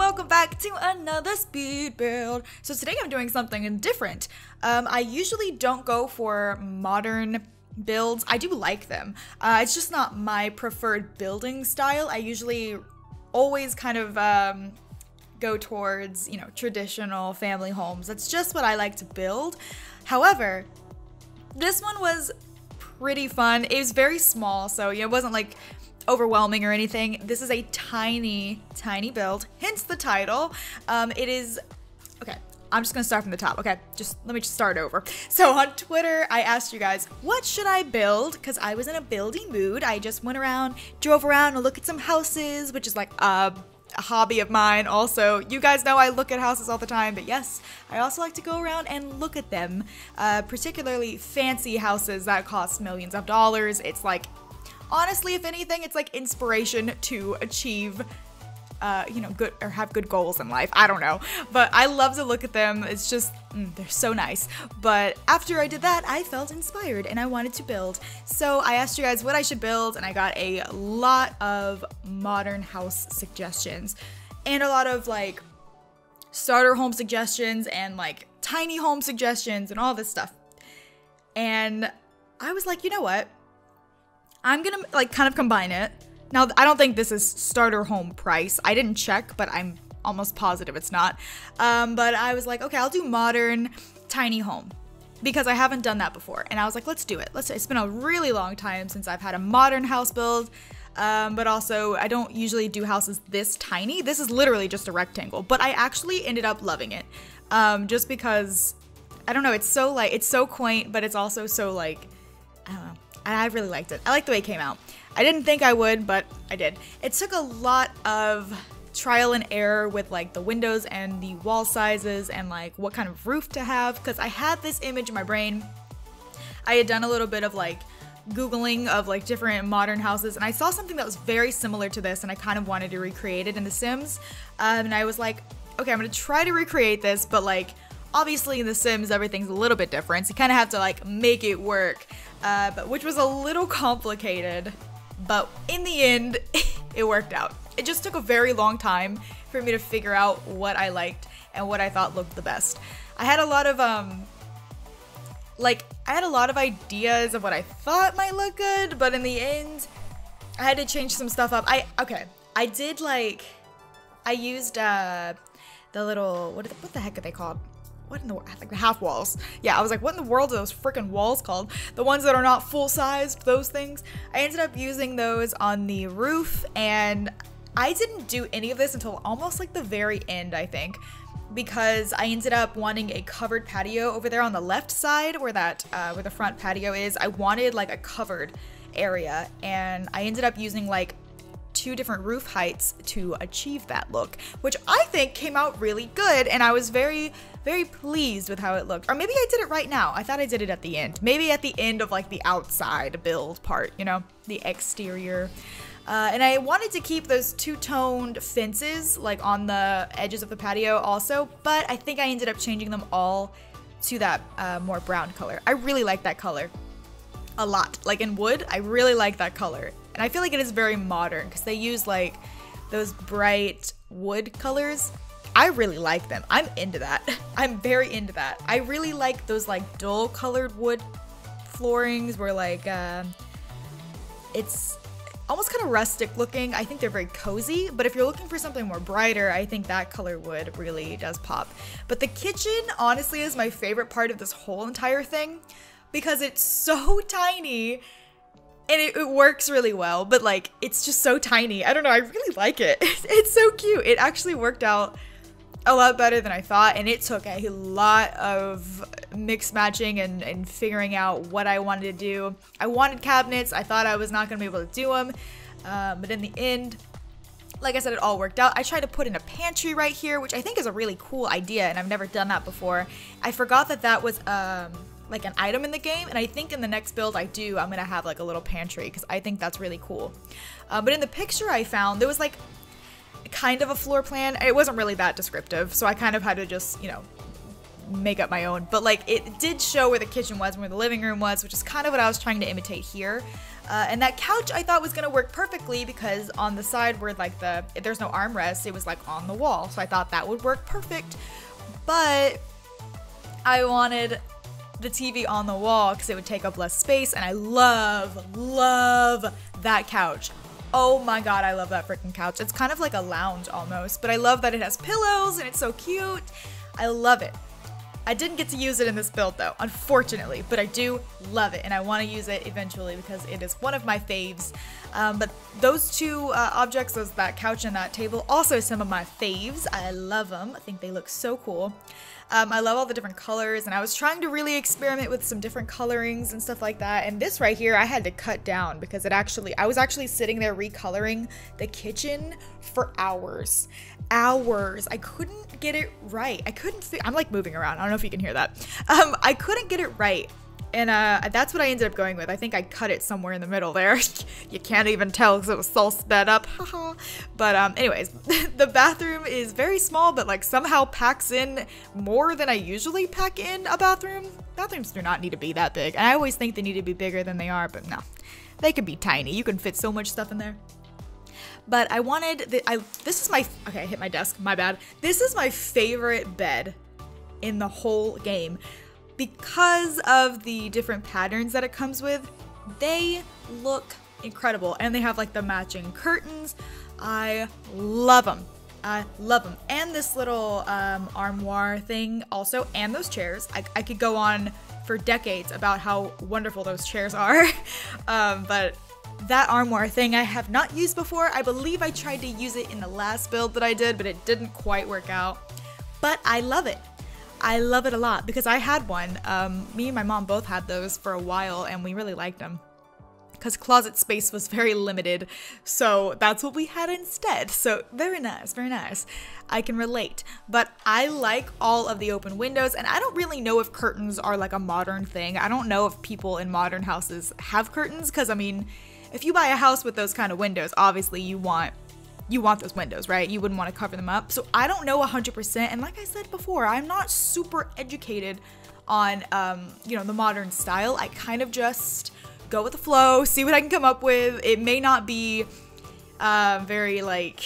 welcome back to another speed build. So today I'm doing something different. I usually don't go for modern builds. I do like them. It's just not my preferred building style. I usually always kind of go towards, you know, traditional family homes. That's just what I like to build. However, this one was pretty fun. It was very small, so it wasn't like overwhelming or anything. This is a tiny build, hence the title. It is, okay, I'm just gonna start from the top. Okay, let me start over. So on Twitter, I asked you guys, what should I build? Because I was in a building mood. I just went around, drove around and looked at some houses, which is like a hobby of mine. Also, you guys know I look at houses all the time, but yes, I also like to go around and look at them, particularly fancy houses that cost millions of dollars. It's like, honestly, if anything, it's like inspiration to achieve, good or have good goals in life. I don't know, but I love to look at them. It's just, they're so nice. But after I did that, I felt inspired and I wanted to build. So I asked you guys what I should build, and I got a lot of modern house suggestions and a lot of like starter home suggestions and like tiny home suggestions and all this stuff. And I was like, you know what? I'm gonna like kind of combine it. Now, I don't think this is starter home price. I didn't check, but I'm almost positive it's not. But I was like, okay, I'll do modern tiny home because I haven't done that before. And I was like, let's do it. It's been a really long time since I've had a modern house build. But also I don't usually do houses this tiny. This is literally just a rectangle, but I actually ended up loving it. Just because, I don't know, it's so quaint, but it's also so like, I don't know. I really liked it. I like the way it came out. I didn't think I would, but I did. It took a lot of trial and error with like the windows and the wall sizes and like what kind of roof to have, because I had this image in my brain. I had done a little bit of like Googling of like different modern houses, and I saw something that was very similar to this, and I kind of wanted to recreate it in The Sims. And I was like, okay, I'm gonna try to recreate this, but like obviously in The Sims everything's a little bit different, so you kind of have to like make it work. But which was a little complicated, but in the end, it worked out. It just took a very long time for me to figure out what I liked and what I thought looked the best. I had a lot of, ideas of what I thought might look good, but in the end, I had to change some stuff up. I used, the little, what the heck are they called? What in the world? Like the half walls. Yeah, I was like, what in the world are those freaking walls called? The ones that are not full sized, those things. I ended up using those on the roof, and I didn't do any of this until almost like the very end, I think, because I ended up wanting a covered patio over there on the left side where where the front patio is. I wanted like a covered area, and I ended up using like 2 different roof heights to achieve that look, which I think came out really good, and I was very pleased with how it looked. Or maybe I did it right now. I thought I did it at the end. Maybe at the end of like the outside build part, the exterior. And I wanted to keep those 2-toned fences like on the edges of the patio also, but I think I ended up changing them all to that more brown color. I really like that color a lot. Like in wood, I really like that color. And I feel like it is very modern because they use like those bright wood colors. I really like them. I'm into that. I'm very into that. I really like those like dull colored wood floorings where like it's almost kind of rustic looking. I think they're very cozy, but if you're looking for something more brighter, I think that color wood really does pop. But the kitchen honestly is my favorite part of this whole entire thing because it's so tiny. And it works really well, but like, it's just so tiny. I don't know, I really like it. It's so cute. It actually worked out a lot better than I thought, and it took a lot of mix matching and figuring out what I wanted to do. I wanted cabinets. I thought I was not gonna be able to do them, but in the end, like I said, it all worked out. I tried to put in a pantry right here, which I think is a really cool idea, and I've never done that before. I forgot that was like an item in the game, and I think in the next build I'm gonna have like a little pantry because I think that's really cool. But in the picture I found, there was like kind of a floor plan. It wasn't really that descriptive, so I kind of had to just, make up my own. But like it did show where the kitchen was and where the living room was, which is kind of what I was trying to imitate here. And that couch I thought was gonna work perfectly because on the side where like there's no armrest, it was like on the wall. So I thought that would work perfect. But I wanted the TV on the wall because it would take up less space, and I love that couch. Oh my god, I love that freaking couch. It's kind of like a lounge almost, but I love that it has pillows and it's so cute. I love it. I didn't get to use it in this build though, unfortunately, but I do love it and I want to use it eventually because it is one of my faves. But those two objects, that couch and that table, also some of my faves. I love them. I think they look so cool. I love all the different colors, and I was trying to really experiment with some different colorings and stuff like that. And this right here, I had to cut down because I was actually sitting there recoloring the kitchen for hours. I couldn't get it right. I'm like moving around. I don't know if you can hear that. I couldn't get it right. And that's what I ended up going with. I think I cut it somewhere in the middle there. You can't even tell because it was so sped up. But anyways, the bathroom is very small, but like somehow packs in more than I usually pack in a bathroom. Bathrooms do not need to be that big. And I always think they need to be bigger than they are, but no. They can be tiny. You can fit so much stuff in there. But I wanted, this is my, okay, I hit my desk, my bad. This is my favorite bed in the whole game. Because of the different patterns that it comes with, they look incredible. And they have like the matching curtains. I love them. I love them. And this little armoire thing also, and those chairs. I could go on for decades about how wonderful those chairs are. But that armoire thing I have not used before. I believe I tried to use it in the last build that I did, but it didn't quite work out. But I love it. I love it a lot because I had one. Me and my mom both had those for a while and we really liked them because closet space was very limited. So that's what we had instead. So very nice, very nice. I can relate, but I like all of the open windows, and I don't really know if curtains are like a modern thing. I don't know if people in modern houses have curtains because I mean, if you buy a house with those kind of windows, obviously you want those windows, right? You wouldn't want to cover them up. So I don't know 100%. And like I said before, I'm not super educated on, you know, the modern style. I kind of just go with the flow, see what I can come up with. It may not be very like,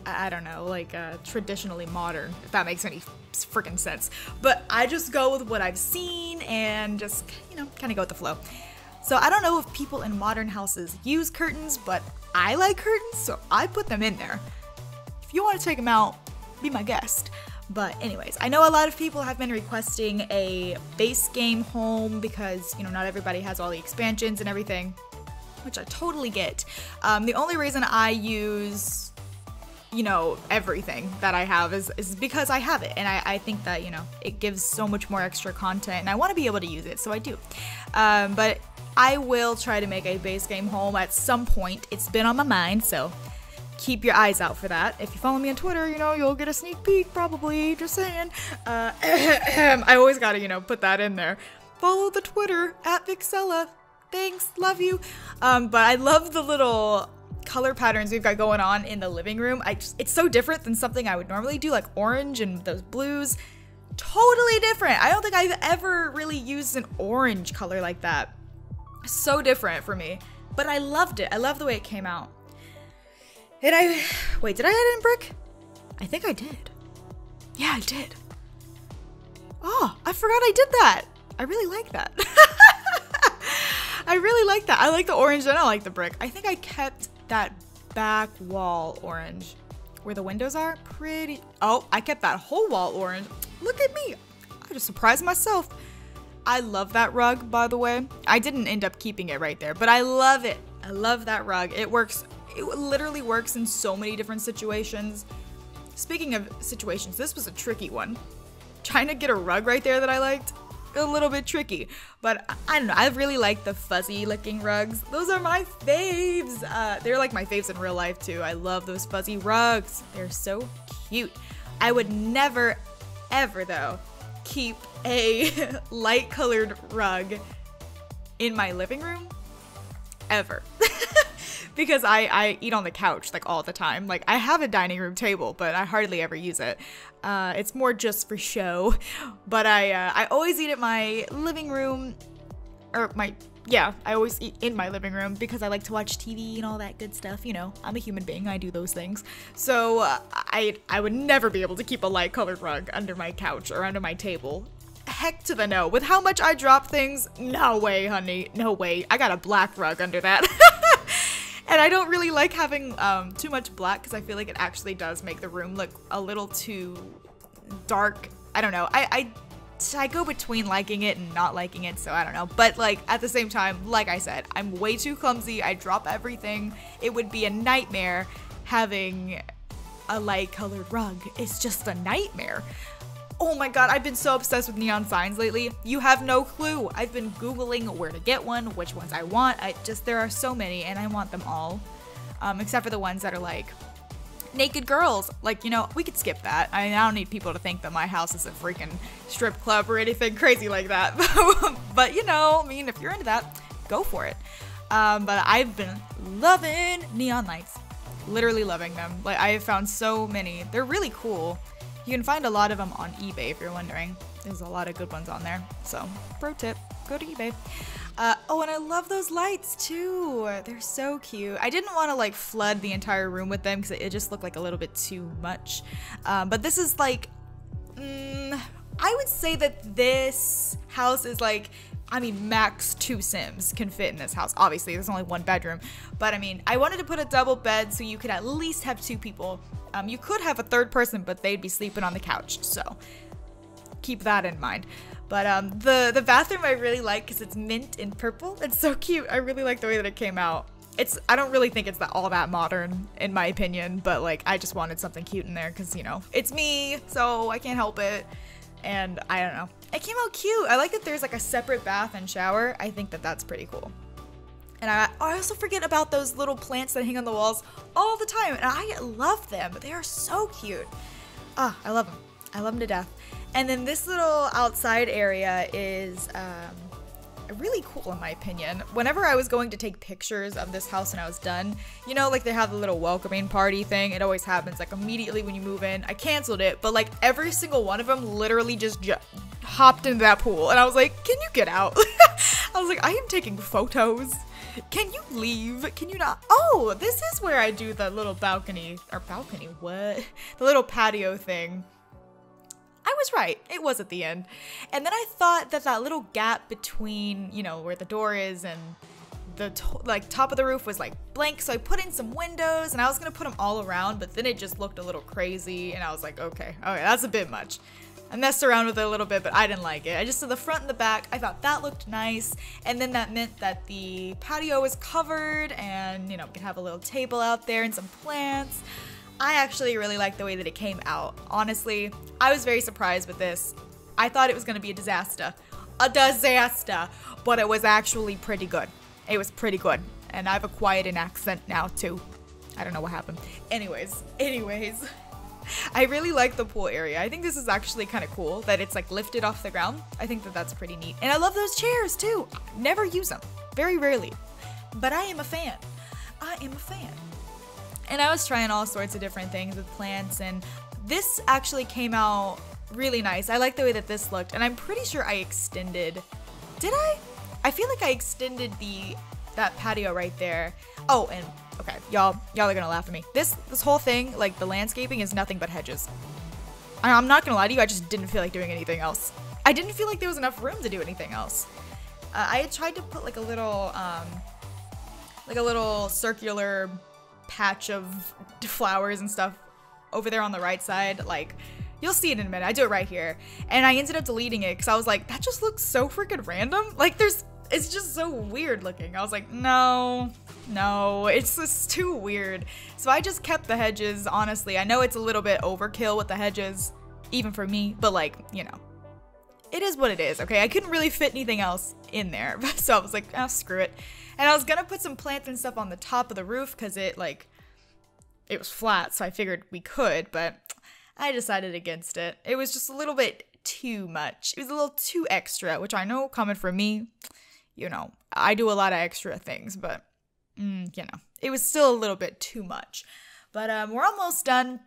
I don't know, like traditionally modern, if that makes any freaking sense. But I just go with what I've seen and just, you know, kind of go with the flow. So I don't know if people in modern houses use curtains, but I like curtains, so I put them in there. If you want to take them out, be my guest. But anyways, I know a lot of people have been requesting a base game home because, you know, not everybody has all the expansions and everything, which I totally get. The only reason I use, you know, everything that I have is because I have it. And I think that, you know, it gives so much more extra content and I want to be able to use it, so I do. But I will try to make a base game home at some point. It's been on my mind, so keep your eyes out for that. If you follow me on Twitter, you know, you'll get a sneak peek, probably, just saying. I always gotta, you know, put that in there. Follow the Twitter, @Vixella. Thanks, love you. But I love the little color patterns we've got going on in the living room. It's so different than something I would normally do, like orange and those blues. Totally different. I don't think I've ever really used an orange color like that. So different for me, but I loved it. I love the way it came out. And wait, did I add it in brick? I think I did. Yeah, I did. Oh, I forgot I did that. I really like that. I really like that. I like the orange and I like the brick. I think I kept that back wall orange where the windows are. Pretty. Oh, I kept that whole wall orange. Look at me. I just surprised myself. I love that rug, by the way. I didn't end up keeping it right there, but I love it. I love that rug. It works. It literally works in so many different situations. Speaking of situations, this was a tricky one. Trying to get a rug right there that I liked, a little bit tricky. But I don't know. I really like the fuzzy looking rugs. Those are my faves. They're like my faves in real life too. I love those fuzzy rugs. They're so cute. I would never, ever though, keep a light colored rug in my living room ever. because I eat on the couch like all the time. Like I have a dining room table, but I hardly ever use it. It's more just for show. But I always eat at my living room, or I always eat in my living room because I like to watch TV and all that good stuff. You know, I'm a human being. I do those things. So I would never be able to keep a light colored rug under my couch or under my table. Heck to the no. With how much I drop things, no way, honey. No way. I got a black rug under that. And I don't really like having too much black because I feel like it actually does make the room look a little too dark. I don't know. I go between liking it and not liking it, so I don't know. But like at the same time, like I said, I'm way too clumsy. I drop everything. It would be a nightmare having a light colored rug. It's just a nightmare. Oh my god, I've been so obsessed with neon signs lately. You have no clue. I've been Googling where to get one, which ones I want. There are so many and I want them all. Except for the ones that are like naked girls. Like, you know, we could skip that. I don't need people to think that my house is a freaking strip club or anything crazy like that. But you know, I mean, if you're into that, go for it. But I've been loving neon lights. Literally loving them. Like, I have found so many. They're really cool. You can find a lot of them on eBay if you're wondering. There's a lot of good ones on there. So, pro tip, go to eBay. Oh, and I love those lights too. They're so cute. I didn't want to like flood the entire room with them because it just looked like a little bit too much. But this is like, I would say that this house is like, I mean, max 2 Sims can fit in this house. Obviously, there's only 1 bedroom. But I mean, I wanted to put a double bed so you could at least have 2 people. You could have a 3rd person, but they'd be sleeping on the couch. So keep that in mind. But the bathroom I really like because it's mint and purple. It's so cute. I really like the way that it came out. I don't really think it's all that modern in my opinion, but like I just wanted something cute in there because, you know, it's me, so I can't help it. And I don't know. It came out cute. I like that there's like a separate bath and shower. I think that that's pretty cool. And I also forget about those little plants that hang on the walls all the time. And I love them. They are so cute. Ah, I love them. I love them to death. And then this little outside area is really cool in my opinion. Whenever I was going to take pictures of this house when I was done, you know, like they have the little welcoming party thing. It always happens like immediately when you move in. I canceled it, but like every single one of them literally just hopped into that pool. And I was like, can you get out? I was like, I am taking photos. Can you leave? Can you not? Oh, this is where I do the little balcony, what? The little patio thing. I was right. It was at the end. And then I thought that that little gap between, you know, where the door is and the top of the roof was like blank. So I put in some windows and I was going to put them all around, but then it just looked a little crazy. And I was like, okay, that's a bit much. I messed around with it a little bit, but I didn't like it. I just did the front and the back. I thought that looked nice. And then that meant that the patio was covered and, you know, we could have a little table out there and some plants. I actually really like the way that it came out. Honestly, I was very surprised with this. I thought it was going to be a disaster. But it was actually pretty good. It was pretty good. And I've acquired an accent now too. I don't know what happened. Anyways. I really like the pool area. I think this is actually kind of cool that it's like lifted off the ground. I think that that's pretty neat. And I love those chairs too. Never use them. Very rarely. But I am a fan. And I was trying all sorts of different things with plants, and this actually came out really nice. I like the way that this looked, and I'm pretty sure I extended. Did I? I feel like I extended that patio right there. Oh, and okay, y'all are gonna laugh at me. This whole thing, like the landscaping, is nothing but hedges. I'm not gonna lie to you, I just didn't feel like doing anything else. I didn't feel like there was enough room to do anything else. I had tried to put like a little circular patch of flowers and stuff over there on the right side. Like, you'll see it in a minute. I do it right here. And I ended up deleting it because I was like, that just looks so freaking random. Like, it's just so weird looking. I was like, no, it's just too weird. So I just kept the hedges, honestly. I know it's a little bit overkill with the hedges, even for me, but like, you know, it is what it is, okay? I couldn't really fit anything else in there, so I was like, oh, screw it. And I was gonna put some plants and stuff on the top of the roof because it was flat, so I figured we could, but I decided against it. It was just a little bit too much. It was a little too extra, which I know coming from me, you know, I do a lot of extra things, but it was still a little bit too much. But we're almost done.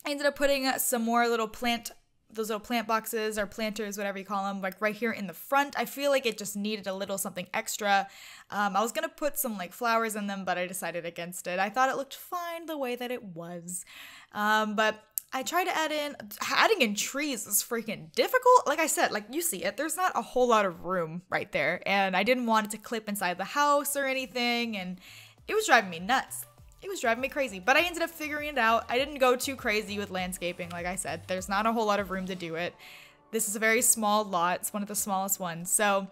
I ended up putting some more those little plant boxes or planters, whatever you call them, like right here in the front. I feel like it just needed a little something extra. I was gonna put some like flowers in them, but I decided against it. I thought it looked fine the way that it was. But I tried to adding in trees is freaking difficult. Like I said, like you see it, there's not a whole lot of room right there. And I didn't want it to clip inside the house or anything. And it was driving me nuts. It was driving me crazy, but I ended up figuring it out. I didn't go too crazy with landscaping. Like I said, there's not a whole lot of room to do it. This is a very small lot. It's one of the smallest ones. So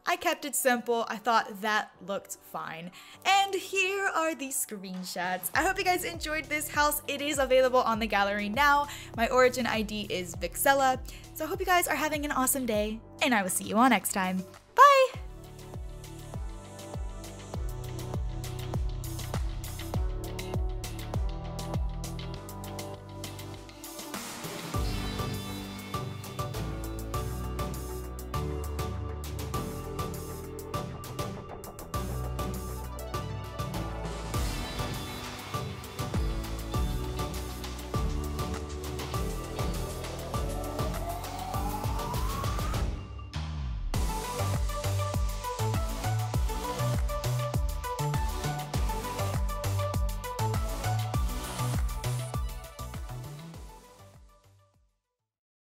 I kept it simple. I thought that looked fine. And here are the screenshots. I hope you guys enjoyed this house. It is available on the gallery now. My origin ID is Vixella. So I hope you guys are having an awesome day, and I will see you all next time.